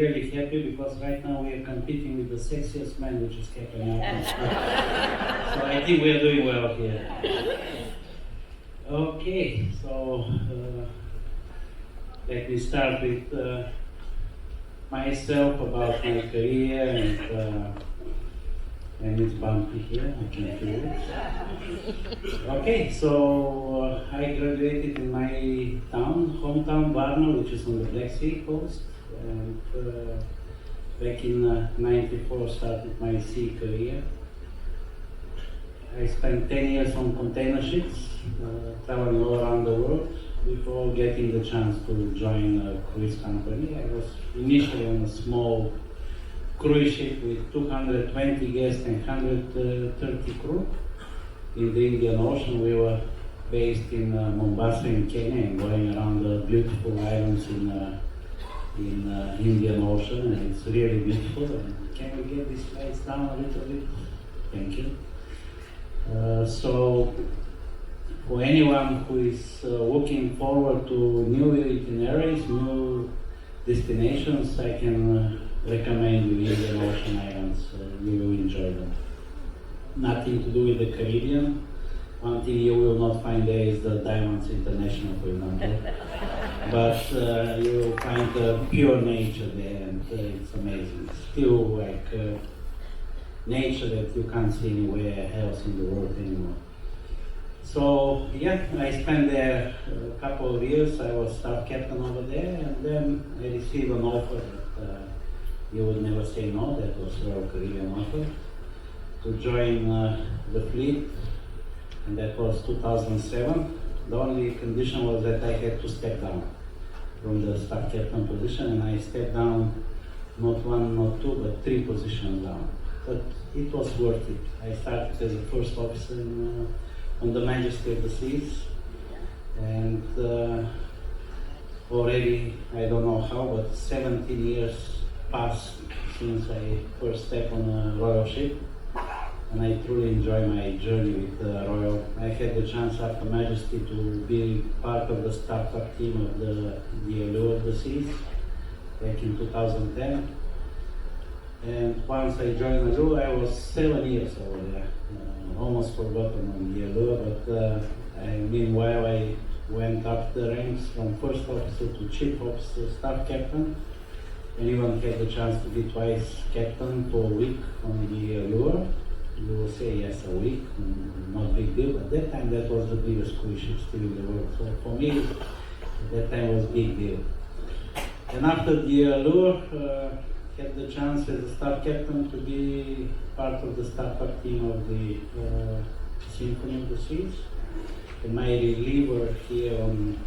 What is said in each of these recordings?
really happy because right now we are competing with the sexiest man, which is Captain. So I think we are doing well here. Okay, so let me start with myself, about my career, and it's bumpy here, I can feel it. Okay, so I graduated in my hometown, Varna, which is on the Black Sea coast, and back in '94 started my sea career. I spent 10 years on container ships, traveling all around the world, before getting the chance to join a cruise company. I was initially on a small cruise ship with 220 guests and 130 crew in the Indian Ocean. We were based in Mombasa in Kenya and going around the beautiful islands in Indian Ocean, and it's really beautiful. And can we get these slides down a little bit? Thank you. So for anyone who is looking forward to new itineraries, new destinations, I can recommend you Indian Ocean islands. You will enjoy them. Nothing to do with the Caribbean. One thing you will not find there is the Diamonds International, for example. But you will find pure nature there, and it's amazing. Still like nature that you can't see anywhere else in the world anymore. So yeah, I spent there a couple of years. I was staff captain over there, and then I received an offer that you would never say no. That was a Royal Caribbean offer to join the fleet, and that was 2007. The only condition was that I had to step down from the staff captain position, and I stepped down not one, not two, but 3 positions down. But it was worth it. I started as a first officer on the Majesty of the Seas, and already, I don't know how, but 17 years passed since I first stepped on a Royal ship, and I truly enjoy my journey with Royal. I had the chance after Majesty to be part of the startup team of the Allure of the Seas back in 2010. And once I joined Allure, I was 7 years over there. Almost forgotten on the Allure, but meanwhile I went up the ranks from first officer to chief officer, staff captain, and even had the chance to be twice captain for a week on the Allure. You will say yes, a week, not big deal. At that time, that was the biggest cruise ship still in the world. So for me, at that time was big deal. And after the Allure, had the chance as a staff captain to be part of the startup team of the Symphony of the Seas. And my reliever here on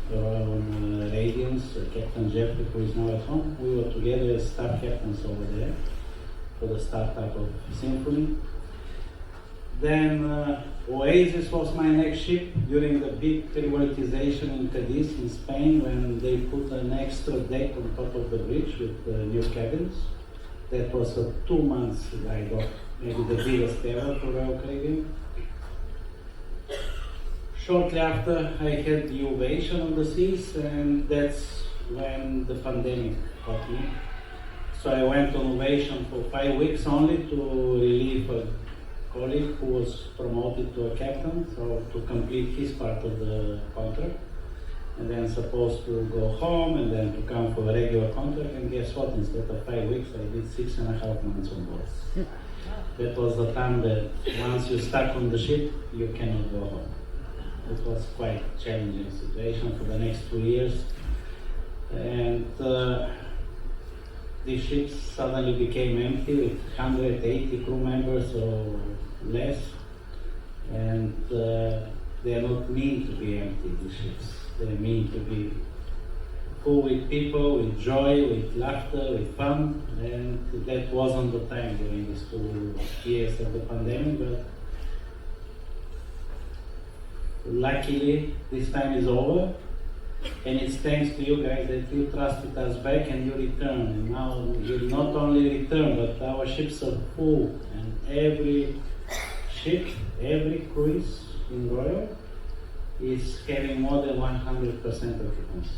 Radiance, Captain Jeffrey, who is now at home, we were together as staff captains over there for the startup of Symphony. Then Oasis was my next ship during the big privatization in Cadiz in Spain, when they put an extra deck on top of the bridge with new cabins. That was a 2 months ride off, maybe the biggest ever for Royal Caribbean. Shortly after, I had the ovation on the seas, and that's when the pandemic caught me. So I went on ovation for 5 weeks only to relieve a colleague who was promoted to a captain, so to complete his part of the contract. And then supposed to go home and then to come for a regular contract, and guess what? Instead of 5 weeks, I did 6.5 months on board. That was the time that once you're stuck on the ship, you cannot go home. It was quite a challenging situation for the next 2 years. And these ships suddenly became empty with 180 crew members or less. And they are not meant to be empty, these ships. They're meant to be full with people, with joy, with laughter, with fun, and that wasn't the time during these 2 years of the pandemic, but luckily this time is over, and it's thanks to you guys that you trusted us back and you returned. And now you not only return, but our ships are full, and every ship, every cruise in Royal is having more than 100% occupancy.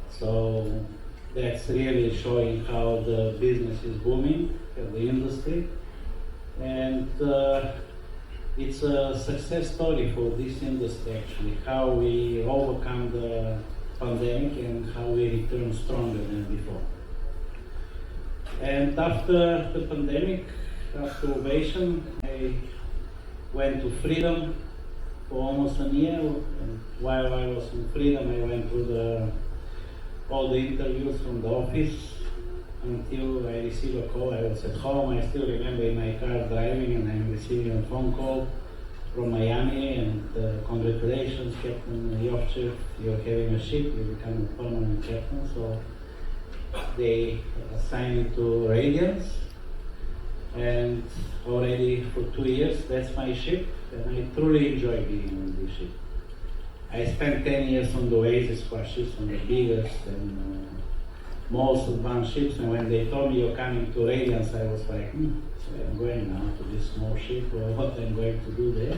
So that's really showing how the business is booming, the industry. And it's a success story for this industry actually, how we overcome the pandemic and how we return stronger than before. And after the pandemic, after Ovation, I went to Freedom for almost a year. And while I was in Freedom, I went through all the interviews from the office until I received a call. I was at home. I still remember in my car driving, and I'm receiving a phone call from Miami, and congratulations, Captain Yovchev, you're having a ship, you become a permanent captain. So they assigned me to Radiance, and already for 2 years, that's my ship, and I truly enjoy being on this ship. I spent 10 years on the Oasis class ships, on the biggest and most advanced ships, and when they told me you're coming to Radiance, I was like, so I'm going now to this small ship, or what I'm going to do there.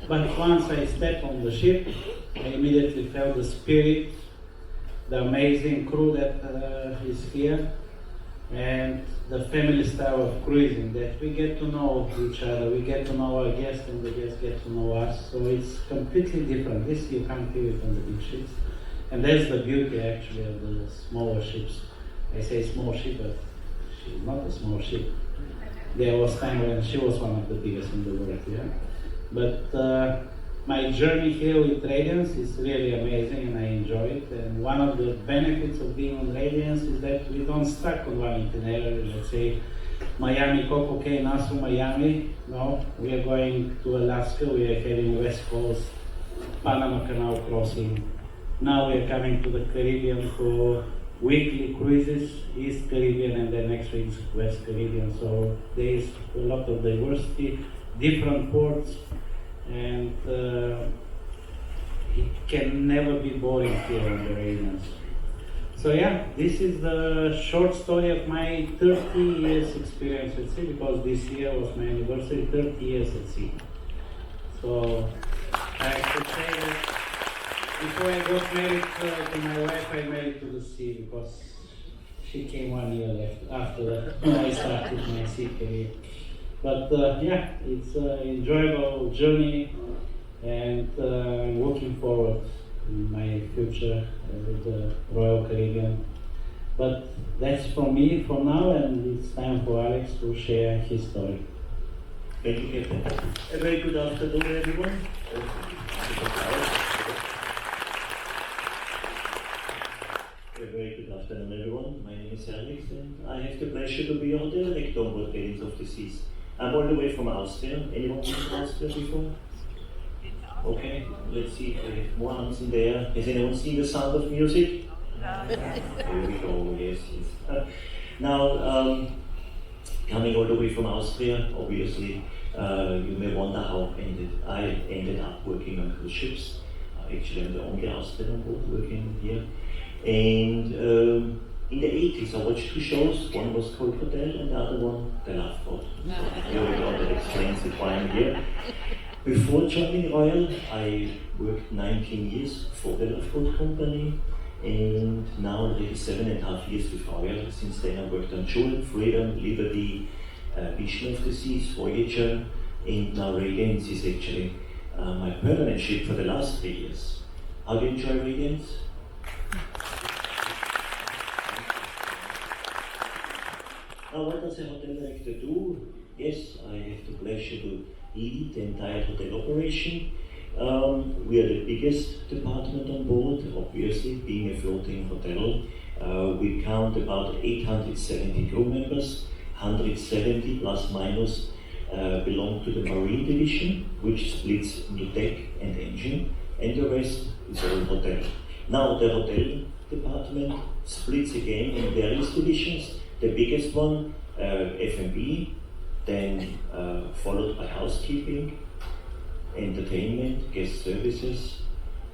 But once I stepped on the ship, I immediately felt the spirit, the amazing crew that is here, and the family style of cruising, that we get to know each other, we get to know our guests, and the guests get to know us. So it's completely different. This you can't feel it on the big ships. And that's the beauty actually of the smaller ships. I say small ship, but she's not a small ship. There was time when she was one of the biggest in the world, yeah. But my journey here with Radiance is really amazing, and I enjoy it. And one of the benefits of being on Radiance is that we don't stuck on one itinerary. Let's say Miami, Coco Cay, Nassau, Miami. No, we are going to Alaska. We are heading West Coast, Panama Canal crossing. Now we are coming to the Caribbean for weekly cruises, East Caribbean, and then next week West Caribbean. So there is a lot of diversity, different ports, and it can never be boring here on the Radiance. So yeah, this is the short story of my 30 years experience at sea, because this year was my anniversary, 30 years at sea. So I have to say that before I got married to my wife, I married to the sea, because she came 1 year after I started my sea career. But yeah, it's an enjoyable journey, and I'm looking forward to my future with the Royal Caribbean. But that's from me for now, and it's time for Alex to share his story. Thank you, Captain. A very good afternoon, everyone. A very good afternoon, everyone. My name is Alex, and I have the pleasure to be your hotel director on board Radiance of the Seas. I'm all the way from Austria. Anyone been to Austria before? Okay, let's see if we have more hands in there. Has anyone seen The Sound of Music? No. There we go, yes. Now, coming all the way from Austria, obviously, you may wonder how I ended up working on cruise ships. Actually, I'm the only Austrian on board working here. And in the 80s, I watched 2 shows. One was called Hotel, and the other one, The Love Boat. Here we go, that explains why I'm here. Before joining Royal, I worked 19 years for the Love Boat company, and now already 7.5 years with Royal. Since then, I worked on Jewel, Freedom, Liberty, Vision of the Seas, Voyager, and now Radiance is actually my permanent ship for the last 3 years. How do you enjoy Radiance? Now, what does a hotel director do? Yes, I have the pleasure to lead the entire hotel operation. We are the biggest department on board, obviously, being a floating hotel. We count about 870 crew members, 170 plus minus belong to the Marine Division, which splits into deck and engine, and the rest is all hotel. Now, the hotel department splits again in various divisions. The biggest one, F&B, then followed by housekeeping, entertainment, guest services,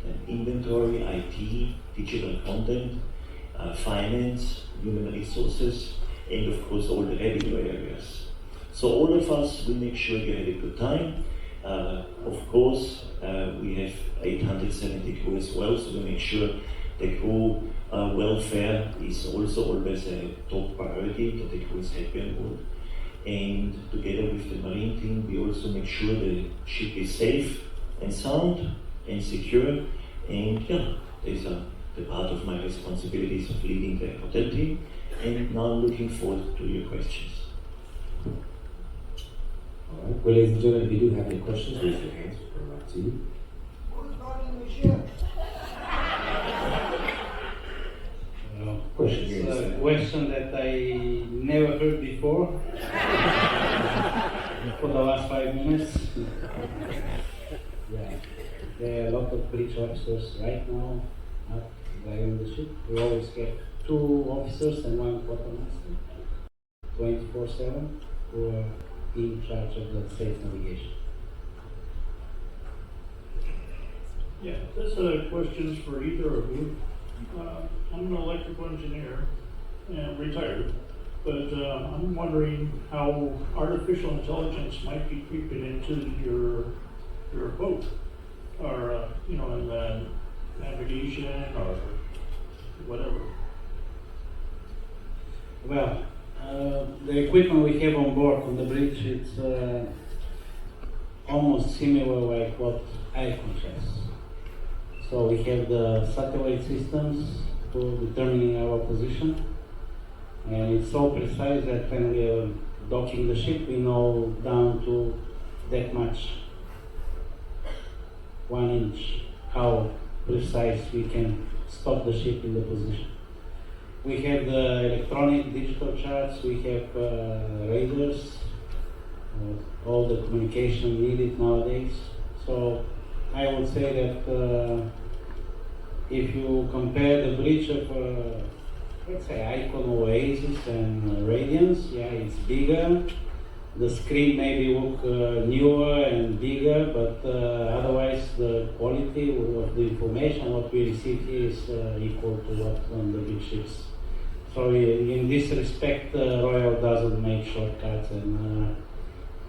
then inventory, IT, digital content, finance, human resources, and of course all the revenue areas. So all of us, we make sure you have a good time. Of course, we have 870 crew as well, so we make sure the crew Welfare is also always a top priority, that the crew is happy on board. And together with the marine team, we also make sure the ship is safe and sound and secure. And yeah, these are the part of my responsibilities of leading the hotel team. And now I'm looking forward to your questions. All right. Well, ladies and gentlemen, if you do have any questions, raise your hands. We'll bring them up to you. Who's running the ship? It's a question that I never heard before for the last 5 minutes. Yeah, there are a lot of bridge officers right now not driving the ship. We always have 2 officers and 1 quartermaster, 24/7, who are in charge of the safe navigation. Yeah, this question's for either of you. I'm an electrical engineer and retired, but I'm wondering how artificial intelligence might be creeping into your boat, or in the navigation or whatever. Well, the equipment we have on board on the bridge, it's almost similar like what Icon has. So we have the satellite systems for determining our position, and it's so precise that when we are docking the ship, we know down to that much, 1 inch, how precise we can stop the ship in the position. We have the electronic digital charts, we have radars, all the communication needed nowadays. So I would say that if you compare the bridge of, let's say, Icon Oasis and Radiance, yeah, it's bigger. The screen maybe look newer and bigger, but otherwise the quality of the information what we receive here is equal to what on the big ships. So in this respect, Royal doesn't make shortcuts, and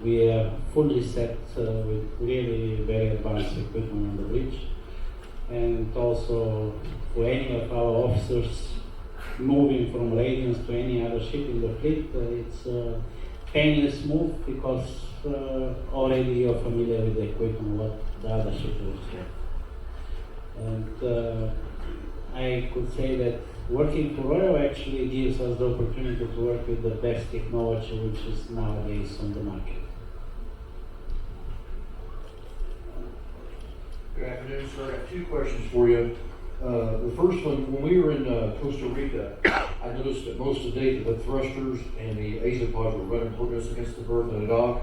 we are fully set with really very advanced equipment on the bridge. And also for any of our officers moving from Radiance to any other ship in the fleet, it's a painless move because already you're familiar with the equipment, what the other ship looks like. And I could say that working for Royal actually gives us the opportunity to work with the best technology which is nowadays on the market. Good afternoon, sir. I have 2 questions for you. The first one, when we were in Costa Rica, I noticed that most of the day the thrusters and the azipods were running toward us against the berth of the dock.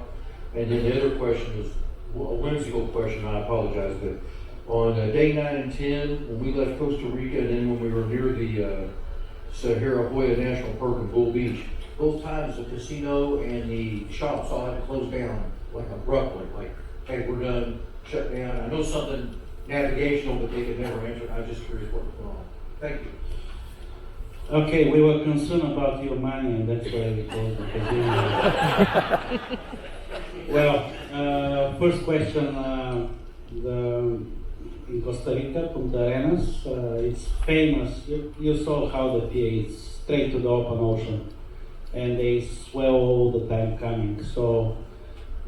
And then the other question is a whimsical question, I apologize, but on day 9 and 10, when we left Costa Rica, and then when we were near the Sahara Hoya National Park in Bull Beach, both times the casino and the shops all had to close down, like abruptly, like, hey, we're done, shut down. I know something navigational, but they could never answer. I was just curious what was going on. Thank you. Okay, we were concerned about your money, and that's why we called the casino. Well, first question, in Costa Rica, Punta Arenas, it's famous. You saw how the PA is straight to the open ocean, and they swell all the time coming. So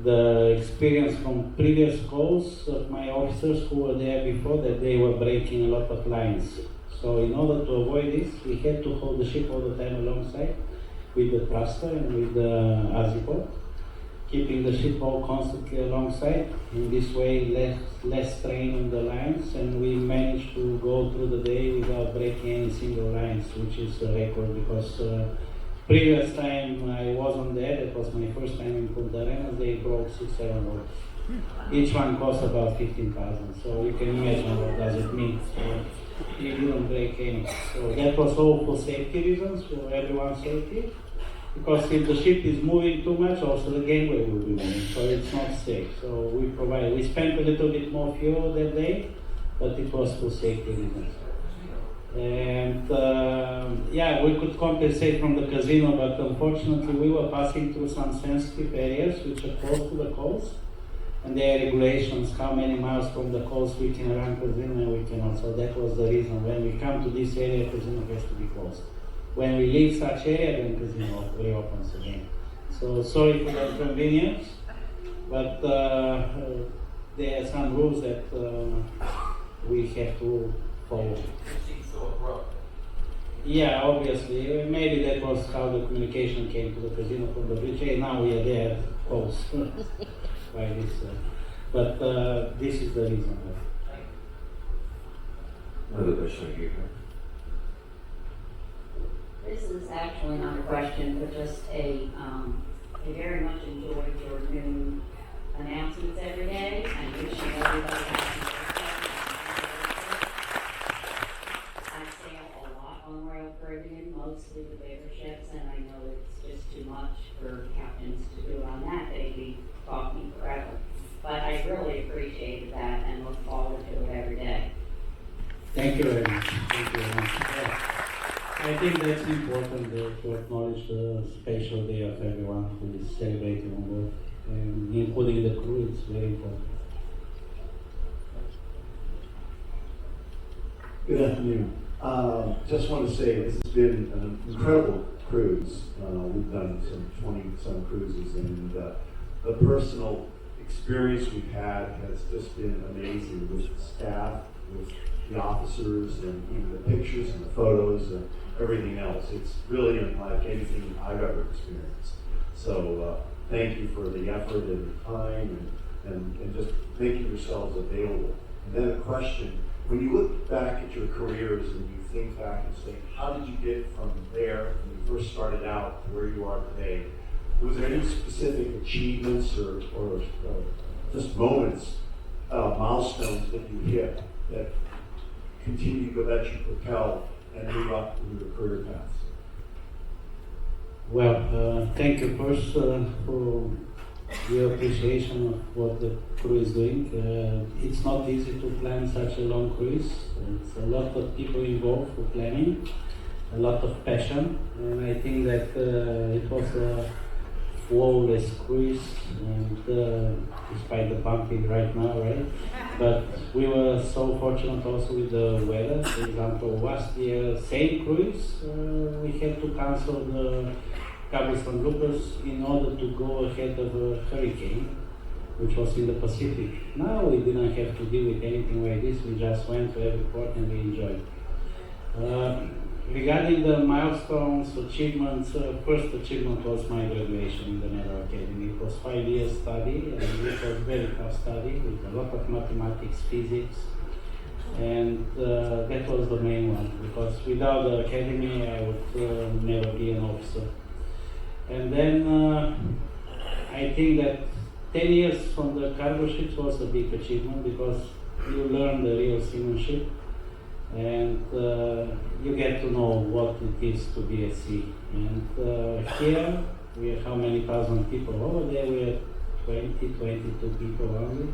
the experience from previous calls of my officers who were there before, that they were breaking a lot of lines. So in order to avoid this, we had to hold the ship all the time alongside with the thruster and with the azipod, keeping the ship all constantly alongside. In this way, less strain on the lines, and we managed to go through the day without breaking any single lines, which is a record because previous time I wasn't there, that was my first time in Punta Arenas, they broke 6-7 ropes. Each one cost about 15,000, so you can imagine what does it mean. So you didn't break any. So that was all for safety reasons, for everyone's safety. Because if the ship is moving too much, also the gangway will be moving, so it's not safe. So we spent a little bit more fuel that day, but it was for safety reasons. And yeah, we could compensate from the casino, but unfortunately we were passing through some sensitive areas which are close to the coast, and there are regulations how many miles from the coast we can run casino and we cannot. So that was the reason when we come to this area, casino has to be closed. When we leave such area, then casino reopens again. So sorry for the inconvenience, but there are some rules that we have to follow. Yeah, obviously. Maybe that was how the communication came to the casino from the bridge. Hey, now we are there close. By this, but this is the reason. Another question here. This is actually not a question, but just I very much enjoyed your new announcements every day. I'm wishing everybody happy birthday. I sail a lot on Royal Caribbean, mostly the bigger ships, and I know it's just too much for captains to do it on that. They'd be talking forever. But I really appreciated that and look forward to it every day. Thank you very much. Thank you very much. Yeah. I think that's important to acknowledge the special day of everyone who is celebrating on board, and including the crew. It's very important. Good afternoon. Just want to say this has been an incredible cruise. We've done some 20-some cruises, and the personal experience we've had has just been amazing with the staff, with the officers, and even the pictures and the photos and everything else. It's really unlike anything I've ever experienced. So thank you for the effort and the time and just making yourselves available. And then a question, when you look back at your careers and you think back and say, how did you get from there when you first started out to where you are today? Was there any specific achievements or just moments, milestones that you hit that continue to let you propel and move up in your career paths? Well, thank you first for your appreciation of what the crew is doing. It's not easy to plan such a long cruise. It's a lot of people involved for planning, a lot of passion, and I think that it was a flawless cruise, and despite the bumping right now, right? But we were so fortunate also with the weather. For example, last year, same cruise, we had to cancel the Cobblestone Loopers in order to go ahead of a hurricane, which was in the Pacific. Now we didn't have to deal with anything like this. We just went to every port and we enjoyed. Regarding the milestones, achievements, first achievement was my graduation in the Naval Academy. It was 5 years study, and it was very tough study with a lot of mathematics, physics, and that was the main one, because without the academy I would never be an officer. And then I think that 10 years from the cargo ships was a big achievement, because you learn the real seamanship, and you get to know what it is to be at sea. And here we have how many thousand people? Over there we have 22 people only.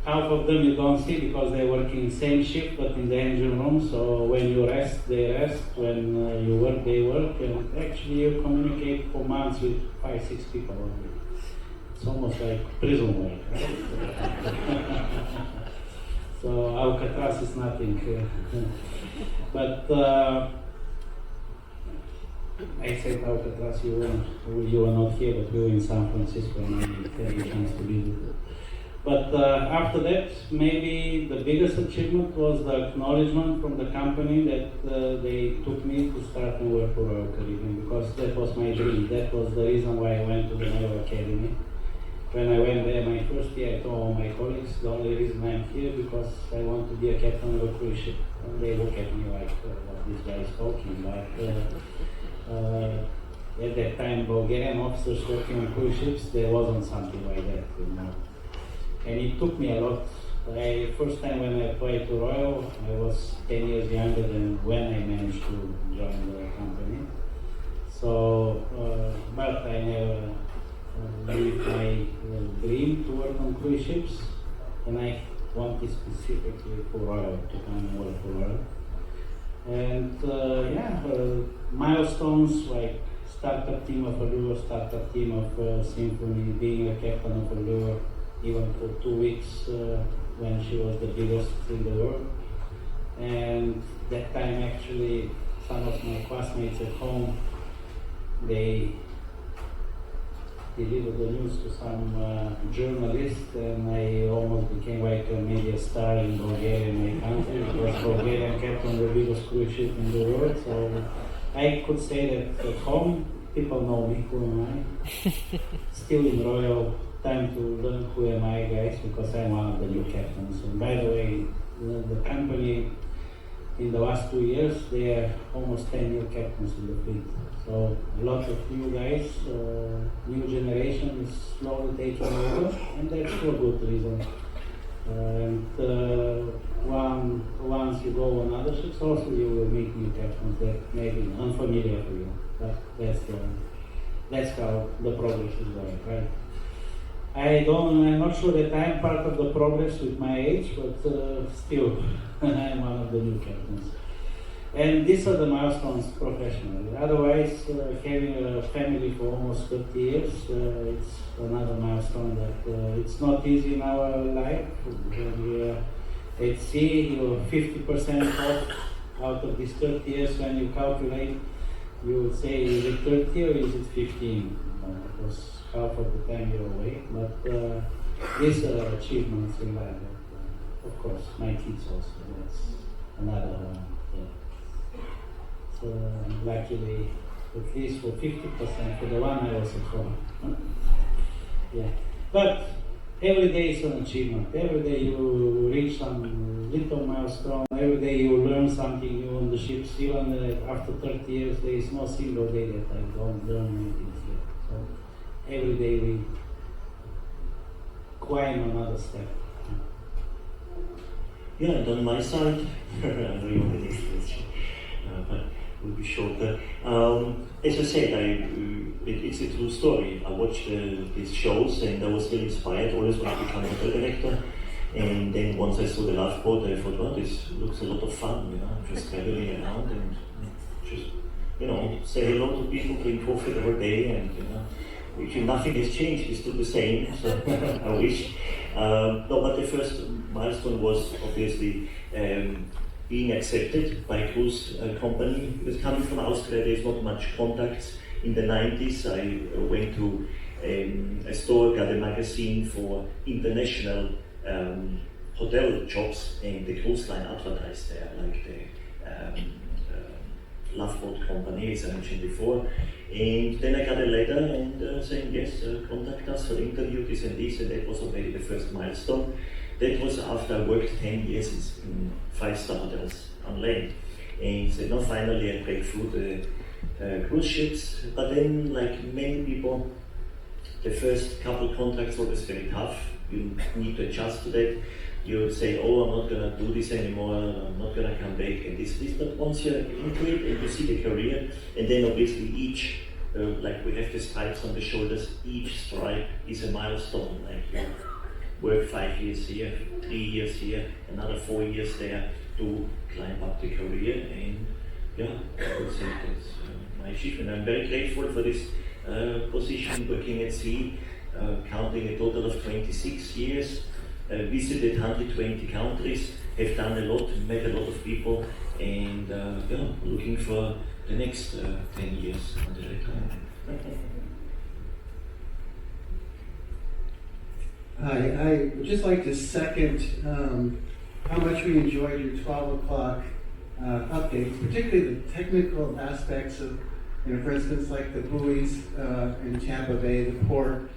Half of them you don't see because they work in the same shift but in the engine room, so when you rest, they rest, when you work, they work, and actually you communicate for months with 5-6 people only. It's almost like prison work, right? So Alcatraz is nothing. But I said Alcatraz, you were not here, but we were in San Francisco and I had the chance to visit it. But after that, maybe the biggest achievement was the acknowledgement from the company that they took me to start and work for Royal Caribbean, because that was my dream. That was the reason why I went to the Naval Academy. When I went there my first year, I told all my colleagues, the only reason I'm here because I want to be a captain of a cruise ship. And they look at me like, what this guy is talking about. At that time, Bulgarian officers working on cruise ships, there wasn't something like that, you know. And it took me a lot. First time when I applied to Royal, I was 10 years younger than when I managed to join the company. So, but I never lived my dream to work on cruise ships, and I wanted specifically for Royal, to come and work for Royal. And milestones like startup team of Allure, startup team of Symphony, being a captain of Allure, even for 2 weeks when she was the biggest in the world. And that time actually some of my classmates at home, they delivered the news to some journalist, and I almost became like a media star in Bulgaria, my country, because Bulgaria kept on the biggest cruise ship in the world. So I could say that at home, people know me, who am I. Still in Royal, time to learn who am I, guys, because I'm one of the new captains. And by the way, the company, in the last 2 years, there are almost 10 new captains in the fleet. So a lot of new guys, new generation is slowly taking over, and that's for good reason. And once you go on other ships, also you will meet new captains that may be unfamiliar to you. But that's how the progress is going, right? I'm not sure that I'm part of the progress with my age, but still, I'm one of the new captains. And these are the milestones professionally. Otherwise, having a family for almost 30 years, it's another milestone that it's not easy in our life. When we are at sea, you're 50% off out of these 30 years. When you calculate, you would say, is it 30 or is it 15? Because half of the time you're away. But these are achievements in life. Of course, my kids also. That's another one. So luckily, at least for 50%, for the one I was at home. Yeah. But every day is an achievement. Every day you reach some little milestone. Every day you learn something new on the ships. Even after 30 years, there is no single day that I don't learn anything here. So every day we climb another step. Yeah, and on my side, I know you want the next question, but will be shorter. As I said, it's a true story. I watched these shows and I was very inspired, always wanted to become a hotel director. And then once I saw the love boat, I thought, well, this looks a lot of fun, just traveling around and just, say hello to people, drink coffee the whole day, and, actually nothing has changed, it's still the same, so I wish. No, but the first milestone was obviously being accepted by a cruise company. Because coming from Austria, there's not much contacts. In the 90s, I went to a store, got a magazine for international hotel jobs, and the cruise line advertised there, like the Love Boat Company, as I mentioned before. And then I got a letter and saying, yes, contact us for the interview, this, and that was already the first milestone. That was after I worked 10 years in 5-star hotels on land. And said, no, finally I break through the cruise ships. But then, like many people, the first couple contracts were always very tough. You need to adjust to that. You say, oh, I'm not going to do this anymore, I'm not going to come back, and this. But once you're into it and you see the career, and then obviously each, like we have the stripes on the shoulders, each stripe is a milestone. Like you work 5 years here, 3 years here, another 4 years there to climb up the career, and yeah, I would say that's my achievement. I'm very grateful for this position, working at sea, counting a total of 26 years. Visited 120 countries, have done a lot, met a lot of people, and looking for the next 10 years until retirement. Hi, I would just like to second how much we enjoyed your 12 o'clock updates, particularly the technical aspects of, for instance, like the buoys in Tampa Bay, the port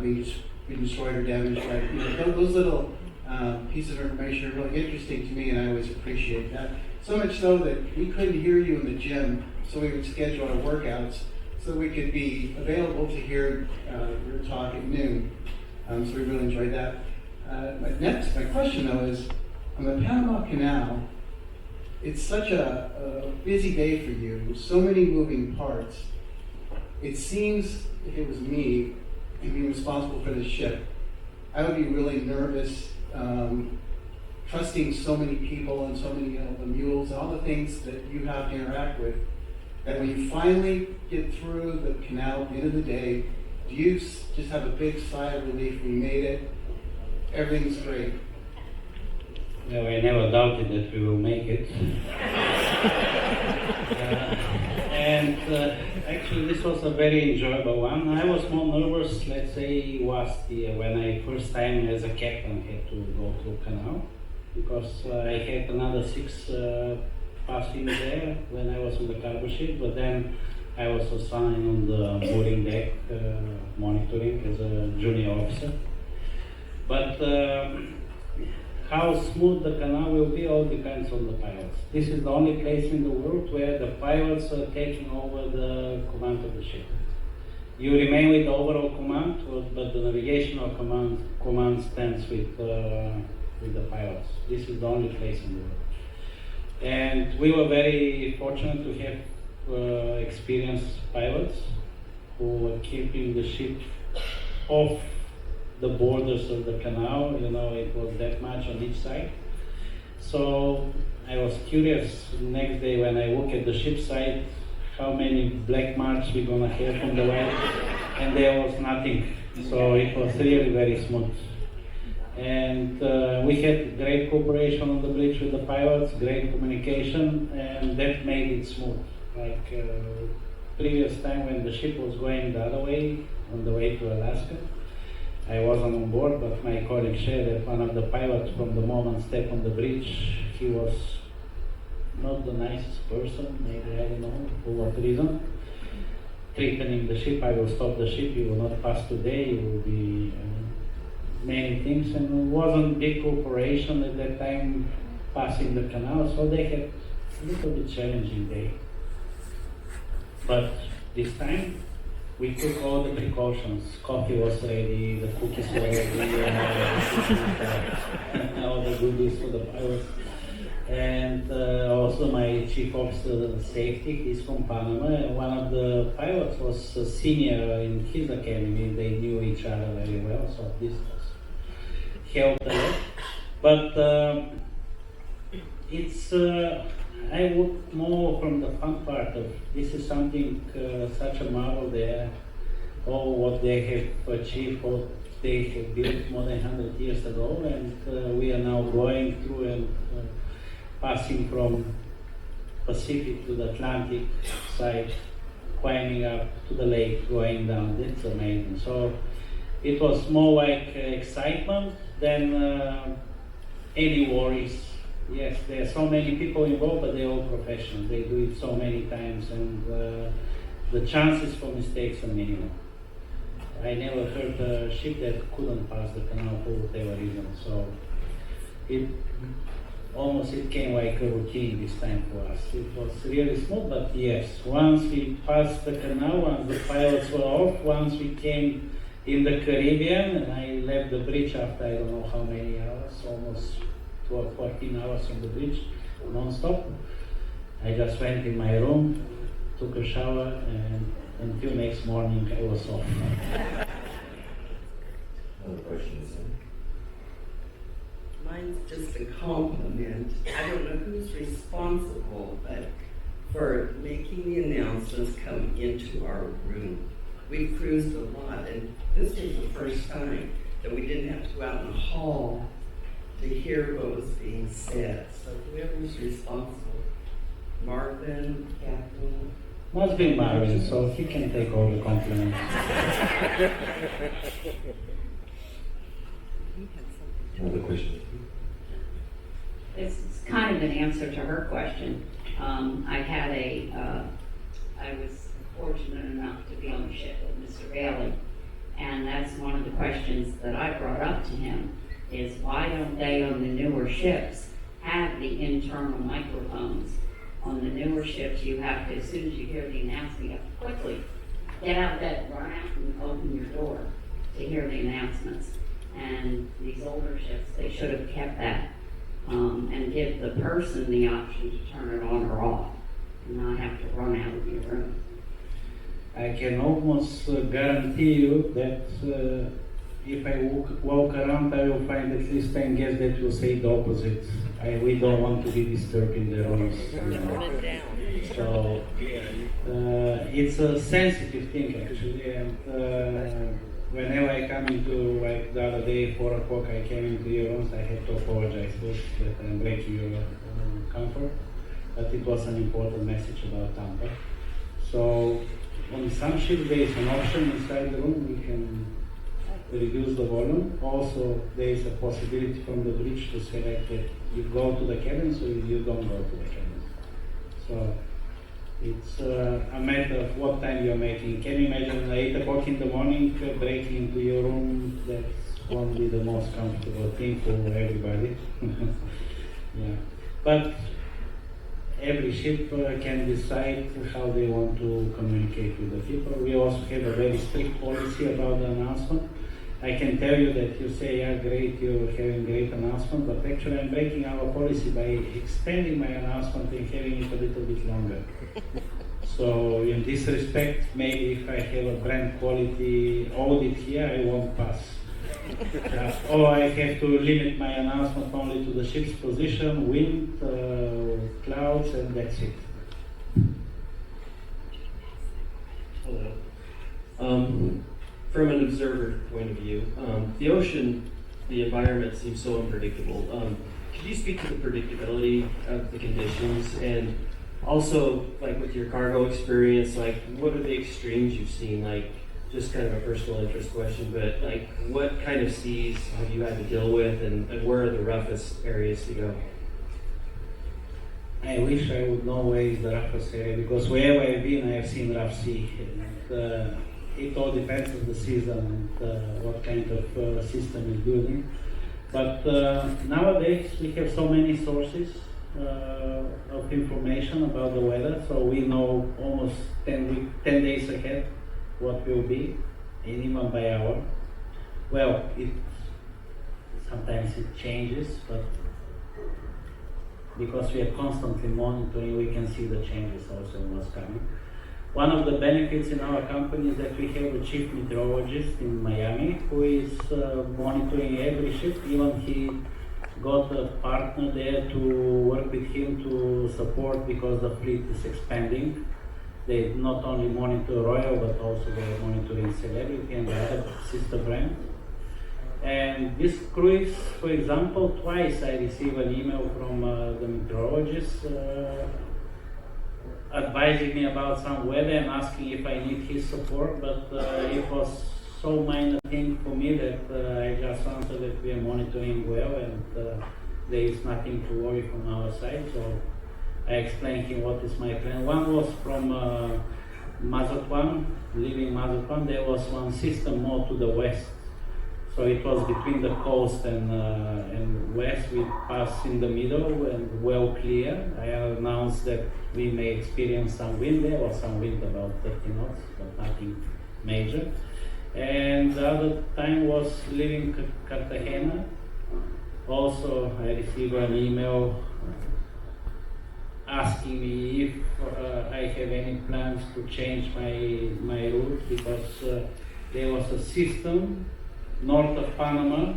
being destroyed or damaged. Like, those little pieces of information are really interesting to me, and I always appreciate that. So much so that we couldn't hear you in the gym, so we would schedule our workouts so we could be available to hear your talk at noon. So we really enjoyed that. My question though is, on the Panama Canal, it's such a busy day for you, so many moving parts. It seems, if it was me, and being responsible for the ship, I would be really nervous, trusting so many people and so many the mules, all the things that you have to interact with, that when you finally get through the canal at the end of the day, do you just have a big sigh of relief when you made it? Everything's great. Well, I never doubted that we will make it. Actually, this was a very enjoyable one. I was more nervous, let's say, last year when I first time as a captain had to go through canal, because I had another 6 passing there when I was on the cargo ship, but then I was assigned on the boarding deck monitoring as a junior officer. But how smooth the canal will be all depends on the pilots. This is the only place in the world where the pilots are taking over the command of the ship. You remain with the overall command, but the navigational command stands with the pilots. This is the only place in the world. And we were very fortunate to have experienced pilots who were keeping the ship off the borders of the canal. You know, it was that much on each side. So I was curious next day when I look at the ship side, how many black marks we're gonna have on the way, and there was nothing. So it was really very smooth. And we had great cooperation on the bridge with the pilots, great communication, and that made it smooth. Like previous time when the ship was going the other way, on the way to Alaska, I wasn't on board, but my colleague shared that one of the pilots from the moment stepped on the bridge, he was not the nicest person, maybe, I don't know, for what reason. Threatening the ship, I will stop the ship, you will not pass today, you will be many things, and it wasn't big cooperation at that time passing the canal, so they had a little bit challenging day. But this time, we took all the precautions. Coffee was ready, the cookies were ready, all the goodies for the pilots. And also my chief officer of safety, he's from Panama, and one of the pilots was a senior in his academy. They knew each other very well, so this helped a lot. But it's I look more from the fun part of this is something, such a marvel there, all what they have achieved, what they have built more than 100 years ago, and we are now going through and passing from Pacific to the Atlantic side, climbing up to the lake, going down. That's amazing. So it was more like excitement than any worries. Yes, there are so many people involved, but they're all professionals. They do it so many times, and the chances for mistakes are minimal. I never heard a ship that couldn't pass the canal for whatever reason. So it came like a routine this time for us. It was really smooth, but yes, once we passed the canal, once the pilots were off, once we came in the Caribbean, and I left the bridge after I don't know how many hours, almost 12, 14 hours on the bridge, non-stop. I just went in my room, took a shower, and until next morning I was off. Another question is Mine's just a compliment. I don't know who's responsible, but for making the announcements come into our room. We cruised a lot, and this was the first time that we didn't have to go out in the hall to hear what was being said. So whoever's responsible, Marvin, Captain. Must be Marvin, so he can take all the compliments. another question. It's kind of an answer to her question. I was fortunate enough to be on the ship with Mr. Bailey, and that's one of the questions that I brought up to him, is why don't they on the newer ships have the internal microphones? On the newer ships, you have to, as soon as you hear the announcement, you have to quickly get out of bed, run out and open your door to hear the announcements. And these older ships, they should have kept that and give the person the option to turn it on or off and not have to run out of your room. I can almost guarantee you that if I walk around, I will find at least 10 guests that will say the opposite. We don't want to be disturbed in the rooms. So it's a sensitive thing actually, and whenever I come into, like the other day, 4 o'clock, I came into your rooms, I had to apologize first that I'm breaking your comfort, but it was an important message about Tampa. So on some ships there is an option inside the room, we can reduce the volume. Also there is a possibility from the bridge to select that you go to the cabins or you don't go to the cabins. So it's a matter of what time you're making. Can you imagine 8 o'clock in the morning breaking into your room? That's won't be the most comfortable thing for everybody. Yeah, but every ship can decide how they want to communicate with the people. We also have a very strict policy about the announcement. I can tell you that you say, yeah, great, you're having great announcement, but actually I'm breaking our policy by extending my announcement and having it a little bit longer. So in this respect, maybe if I have a brand quality audit here, I won't pass. Or I have to limit my announcement only to the ship's position, wind, clouds, and that's it. Hello. From an observer point of view, the ocean, the environment seems so unpredictable. Could you speak to the predictability of the conditions, and also, like with your cargo experience, like what are the extremes you've seen? Like, just kind of a personal interest question, but like what kind of seas have you had to deal with, and where are the roughest areas to go? I wish I would know where is the roughest area, because wherever I've been, I have seen rough sea. And, it all depends on the season and what kind of system is building. But nowadays we have so many sources of information about the weather, so we know almost 10 days ahead what will be, and even by hour. Well, sometimes it changes, but because we are constantly monitoring, we can see the changes also in what's coming. One of the benefits in our company is that we have a chief meteorologist in Miami who is monitoring every ship. Even he got a partner there to work with him to support, because the fleet is expanding. They not only monitor Royal, but also they are monitoring Celebrity and the other sister brand. And this cruise, for example, twice I received an email from the meteorologist advising me about some weather and asking if I need his support, but it was so minor thing for me that I just answered that we are monitoring well and there is nothing to worry from our side. So I explained him what is my plan. One was from Mazatlan, leaving Mazatlan, there was one system more to the west. So it was between the coast and west. We passed in the middle and well clear. I announced that we may experience some wind. There was some wind about 30 knots, but nothing major. And the other time was leaving Cartagena. Also, I received an email asking me if I have any plans to change my route, because there was a system north of Panama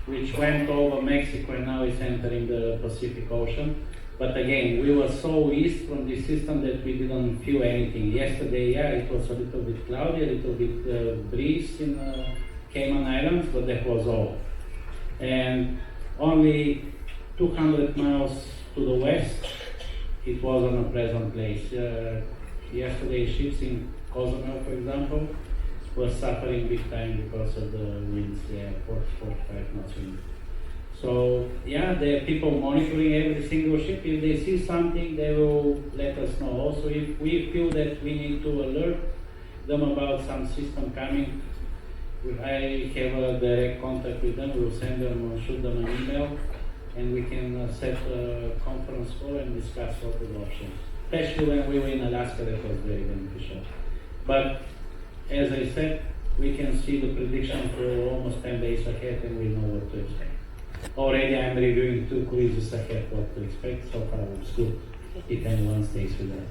which went over Mexico and now is entering the Pacific Ocean. But again, we were so east from this system that we didn't feel anything. Yesterday, yeah, it was a little bit cloudy, a little bit breeze in Cayman Islands, but that was all. And only 200 miles to the west, it wasn't a pleasant place. Yesterday, ships in Cozumel, for example, were suffering big time because of the winds there, 45 knots wind. So yeah, there are people monitoring every single ship. If they see something, they will let us know. Also, if we feel that we need to alert them about some system coming, I have a direct contact with them. We'll send them or shoot them an email, and we can set a conference call and discuss what are the options. Especially when we were in Alaska, that was very beneficial. But as I said, we can see the prediction for almost 10 days ahead, and we know what to expect. Already I'm reviewing 2 cruises ahead what to expect. So far it's good, if anyone stays with that.